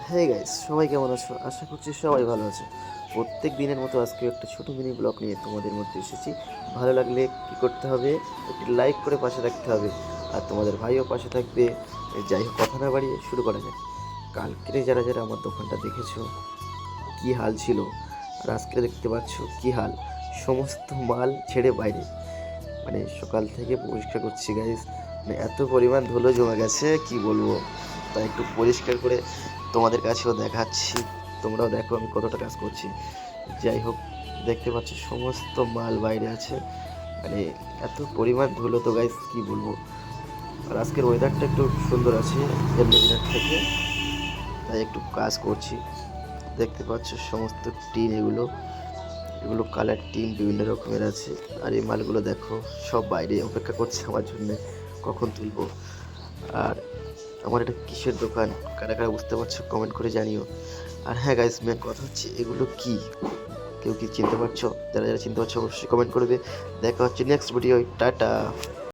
হ্যাঁ গাইস, সবাই কেমন আছো? আশা করছি সবাই ভালো আছে। প্রত্যেক দিনের মতো আজকে একটা ছোট মিনি ব্লগ নিয়ে তোমাদের মধ্যে এসেছি। ভালো লাগলে কী করতে হবে? একটি লাইক করে পাশে রাখতে হবে, আর তোমাদের ভাইও পাশে থাকবে। যাই হোক, কথা না বাড়িয়ে শুরু করা যাক। কালকে যারা যারা আমার দোকানটা দেখেছো, কী হাল ছিল, আর আজকে দেখতে পাচ্ছ কী হাল। সমস্ত মাল ছেড়ে বাইরে, মানে সকাল থেকে পরিষ্কার করছি গাইস। মানে এত পরিমাণ ধুলো জমে গেছে, কি বলবো। তাই একটু পরিষ্কার করে তোমাদের কাছেও দেখাচ্ছি, তোমরাও দেখো আমি কতটা কাজ করছি। যাই হোক, দেখতে পাচ্ছ সমস্ত মাল বাইরে আছে। মানে এত পরিমাণ ধুলো তো গাইস, কি বলবো। আর আজকের ওয়েদারটা একটু সুন্দর আছে এমনি দিনের থেকে, তাই একটু কাজ করছি। দেখতে পাচ্ছ সমস্ত টিন, এগুলো এগুলো কালার টিন বিভিন্ন রকমের আছে। আর এই মালগুলো দেখো, সব বাইরে অপেক্ষা করছে আমার জন্য, কখন তুলবো। আর আমার এটা কিসের দোকান, কারা কারা বুঝতে পারছো কমেন্ট করে জানিও। আর হ্যাঁ গাইস, মেন কথা হচ্ছে এগুলো কি, কেউ কি চিনতে পারছো? যারা যারা চিনতে পারছো অবশ্যই কমেন্ট করবে। দেখা হচ্ছে নেক্সট ভিডিও। টাটা।